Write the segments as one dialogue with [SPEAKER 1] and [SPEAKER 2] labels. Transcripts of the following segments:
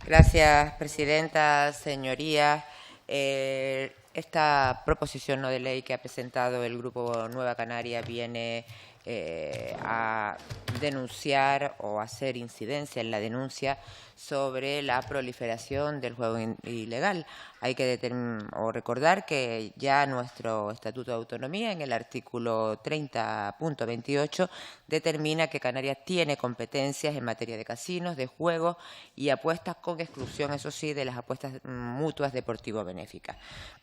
[SPEAKER 1] Gracias, presidenta, señorías. Esta proposición no de ley que ha presentado el Grupo Nueva Canaria viene a denunciar o hacer incidencia en la denuncia sobre la proliferación del juego ilegal. Hay que recordar que ya nuestro Estatuto de Autonomía, en el artículo 30.28, determina que Canarias tiene competencias en materia de casinos, de juegos y apuestas, con exclusión, eso sí, de las apuestas mutuas deportivo-benéficas.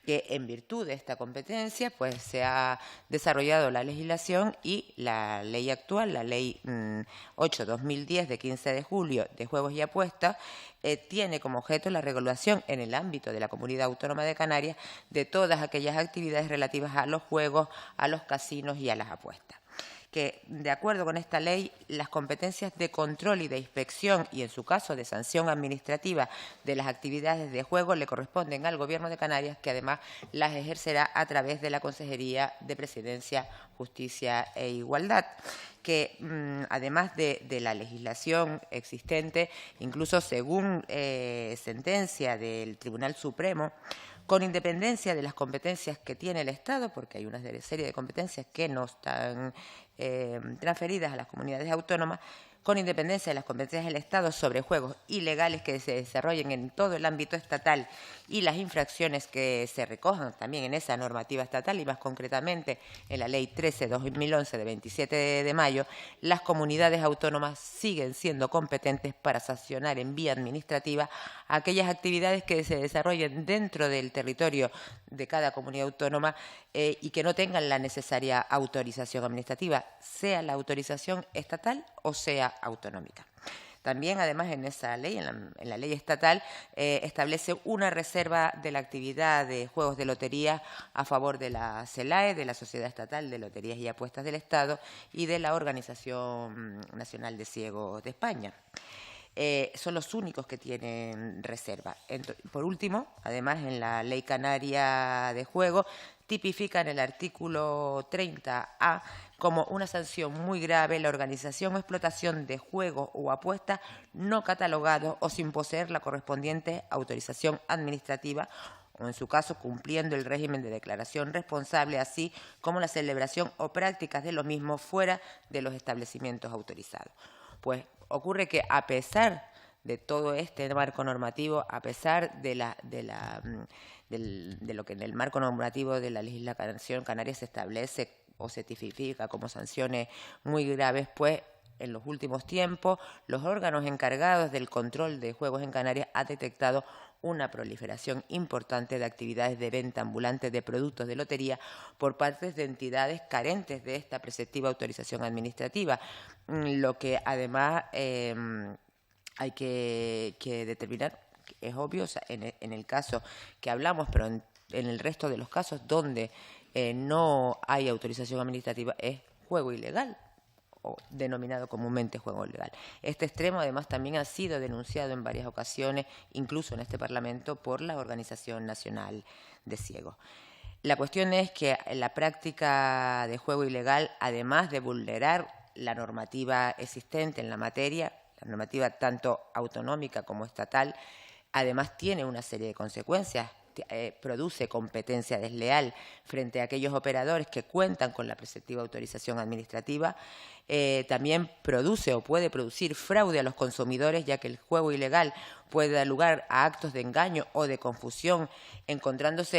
[SPEAKER 1] Que en virtud de esta competencia, pues se ha desarrollado la legislación y la ley actual, la ley 8/2010 de 15 de julio de juegos y apuestas, tiene como objeto la regulación en el ámbito de la Comunidad Autónoma de Canarias de todas aquellas actividades relativas a los juegos, a los casinos y a las apuestas. Que, de acuerdo con esta ley, las competencias de control y de inspección y, en su caso, de sanción administrativa de las actividades de juego le corresponden al Gobierno de Canarias, que además las ejercerá a través de la Consejería de Presidencia, Justicia e Igualdad, que además de la legislación existente, incluso según sentencia del Tribunal Supremo, con independencia de las competencias que tiene el Estado, porque hay una serie de competencias que no están transferidas a las comunidades autónomas, con independencia de las competencias del Estado sobre juegos ilegales que se desarrollen en todo el ámbito estatal y las infracciones que se recojan también en esa normativa estatal y más concretamente en la Ley 13/2011 de 27 de mayo, las comunidades autónomas siguen siendo competentes para sancionar en vía administrativa aquellas actividades que se desarrollen dentro del territorio de cada comunidad autónoma y que no tengan la necesaria autorización administrativa, sea la autorización estatal o sea autonómica. También, además, en esa ley, en la ley estatal, establece una reserva de la actividad de juegos de lotería a favor de la CELAE, de la Sociedad Estatal de Loterías y Apuestas del Estado y de la Organización Nacional de Ciegos de España. Son los únicos que tienen reserva. Por último, además, en la Ley Canaria de Juego, tipifica en el artículo 30A como una sanción muy grave la organización o explotación de juegos o apuestas no catalogados o sin poseer la correspondiente autorización administrativa o, en su caso, cumpliendo el régimen de declaración responsable, así como la celebración o prácticas de lo mismo fuera de los establecimientos autorizados. Pues ocurre que, a pesar de todo este marco normativo, a pesar de lo que en el marco normativo de la legislación canaria se establece o se tipifica como sanciones muy graves, pues en los últimos tiempos los órganos encargados del control de juegos en Canarias han detectado una proliferación importante de actividades de venta ambulante de productos de lotería por parte de entidades carentes de esta preceptiva autorización administrativa, lo que además hay que determinar, es obvio, o sea, en el caso que hablamos, pero en el resto de los casos donde no hay autorización administrativa, es juego ilegal, o denominado comúnmente juego ilegal. Este extremo, además, también ha sido denunciado en varias ocasiones, incluso en este Parlamento, por la Organización Nacional de Ciegos. La cuestión es que la práctica de juego ilegal, además de vulnerar la normativa existente en la materia, la normativa tanto autonómica como estatal, además tiene una serie de consecuencias. Produce competencia desleal frente a aquellos operadores que cuentan con la preceptiva autorización administrativa. También produce o puede producir fraude a los consumidores, ya que el juego ilegal puede dar lugar a actos de engaño o de confusión, encontrándonos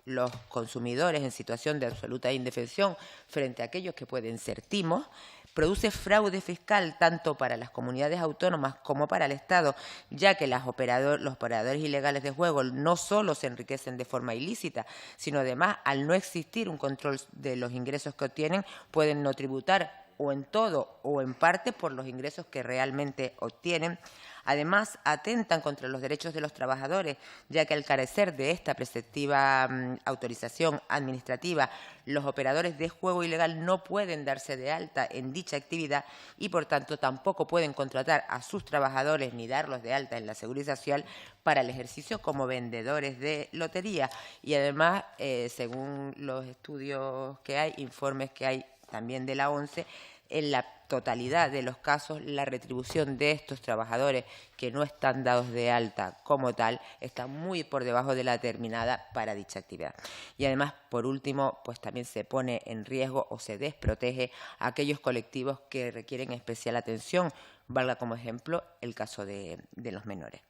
[SPEAKER 1] los consumidores en situación de absoluta indefensión frente a aquellos que pueden ser timos. Produce fraude fiscal tanto para las comunidades autónomas como para el Estado, ya que los operadores ilegales de juego no solo se enriquecen de forma ilícita, sino además, al no existir un control de los ingresos que obtienen, pueden no tributar o en todo o en parte por los ingresos que realmente obtienen. Además, atentan contra los derechos de los trabajadores, ya que al carecer de esta preceptiva autorización administrativa, los operadores de juego ilegal no pueden darse de alta en dicha actividad y, por tanto, tampoco pueden contratar a sus trabajadores ni darlos de alta en la Seguridad Social para el ejercicio como vendedores de lotería. Y además, según los estudios que hay, informes que hay también de la ONCE, en la totalidad de los casos, la retribución de estos trabajadores que no están dados de alta como tal está muy por debajo de la determinada para dicha actividad. Y además, por último, pues también se pone en riesgo o se desprotege a aquellos colectivos que requieren especial atención, valga como ejemplo el caso de los menores.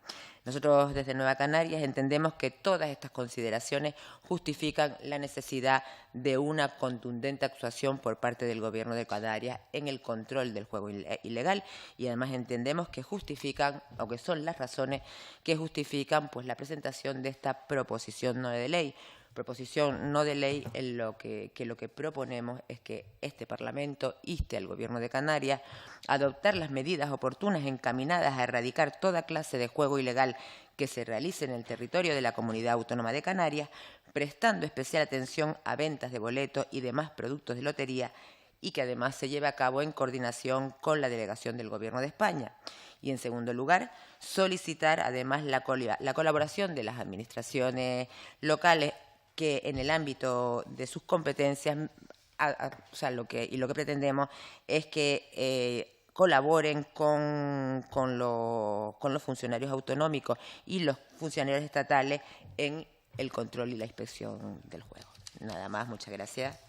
[SPEAKER 1] Nosotros desde Nueva Canarias entendemos que todas estas consideraciones justifican la necesidad de una contundente actuación por parte del Gobierno de Canarias en el control del juego ilegal y además entendemos que justifican, o que son las razones que justifican pues la presentación de esta proposición no de ley. Proposición no de ley en lo que proponemos es que este Parlamento inste al Gobierno de Canarias a adoptar las medidas oportunas encaminadas a erradicar toda clase de juego ilegal que se realice en el territorio de la Comunidad Autónoma de Canarias, prestando especial atención a ventas de boletos y demás productos de lotería y que además se lleve a cabo en coordinación con la delegación del Gobierno de España. Y, en segundo lugar, solicitar además la colaboración de las administraciones locales que en el ámbito de sus competencias, lo que pretendemos es que colaboren con los funcionarios autonómicos y los funcionarios estatales en el control y la inspección del juego. Nada más, muchas gracias.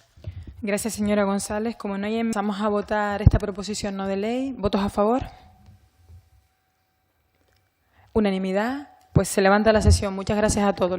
[SPEAKER 2] Gracias, señora González. Como no hay, empezamos a votar esta proposición no de ley. ¿Votos a favor? Unanimidad. Pues se levanta la sesión. Muchas gracias a todos.